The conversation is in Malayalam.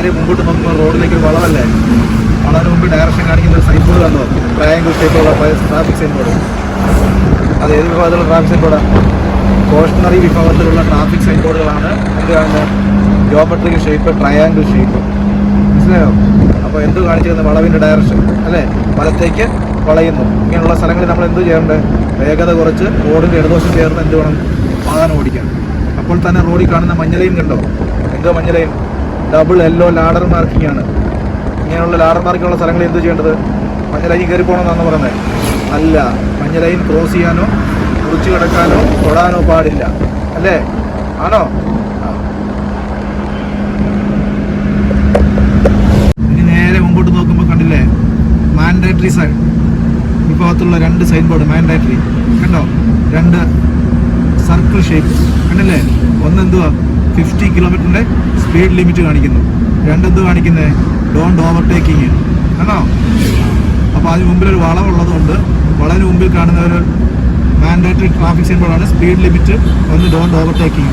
നേരെ മുമ്പോട്ട് നോക്കുമ്പോൾ റോഡിലേക്ക് ഒരു വളവല്ലേ, വളവിന് മുമ്പ് ഡയറക്ഷൻ കാണിക്കുന്ന ഒരു സൈൻ ബോർഡ് കണ്ടോ, ട്രയാങ്കിൾ ഷേപ്പുള്ള ട്രാഫിക് സൈൻ ബോർഡ്. അത് ഏത് വിഭാഗത്തിലുള്ള ട്രാഫിക് സൈൻ ബോർഡാണ്? കോഷണറി വിഭാഗത്തിലുള്ള ട്രാഫിക് സൈൻ ബോർഡുകളാണ് എന്ത് കാണുന്നത്? Geometric shape, triangle shape. മനസ്സിലായോ? അപ്പോൾ എന്ത് കാണിച്ചിരുന്നത്? വളവിൻ്റെ ഡയറക്ഷൻ അല്ലേ, വലത്തേക്ക് വളയുന്നു. ഇങ്ങനെയുള്ള സ്ഥലങ്ങളിൽ നമ്മൾ എന്ത് ചെയ്യേണ്ടത്? വേഗത കുറച്ച് റോഡിൻ്റെ ഇടതുവശം ചേർന്ന് എന്ത് വേണം? വാഹനം ഓടിക്കാം. അപ്പോൾ തന്നെ റോഡിൽ കാണുന്ന മഞ്ഞലൈൻ കണ്ടോ? എന്തോ മഞ്ഞലൈൻ? ഡബിൾ യെല്ലോ ലാഡർ മാർക്കിംഗ് ആണ്. ഇങ്ങനെയുള്ള ലാഡർ മാർക്കിങ്ങുള്ള സ്ഥലങ്ങളിൽ എന്ത് ചെയ്യേണ്ടത്? മഞ്ഞലൈൻ കയറി പോകണമെന്നാണ് പറയുന്നത്. അല്ല, മഞ്ഞലൈൻ ക്രോസ് ചെയ്യാനോ കുറിച്ച് കിടക്കാനോ തൊടാനോ പാടില്ല അല്ലേ? ആണോ? ഇനി നേരെ മുമ്പോട്ട് നോക്കുമ്പോൾ കണ്ടില്ലേ, മാൻഡേറ്ററി സൈൻ വിഭാഗത്തിലുള്ള 2 സൈൻ ബോർഡ്. മാൻഡേറ്ററി കണ്ടോ? 2 സർക്കിൾ ഷേപ്പ് കണ്ടില്ലേ? ഒന്നെന്തുവാ? 50 കിലോമീറ്ററിൻ്റെ സ്പീഡ് ലിമിറ്റ് കാണിക്കുന്നു. രണ്ടെന്ത് കാണിക്കുന്നത്? ഡോണ്ട് ഓവർടേക്കിങ് ആണോ? അപ്പോൾ അതിന് മുമ്പിലൊരു വളവുള്ളതുകൊണ്ട് വളവിന് മുമ്പിൽ കാണുന്ന ഒരു മാൻഡേറ്ററി ട്രാഫിക് സൈൻ ബോർഡാണ്. സ്പീഡ് ലിമിറ്റ് ഒന്ന്, ഡോണ്ട് ഓവർടേക്കിങ്.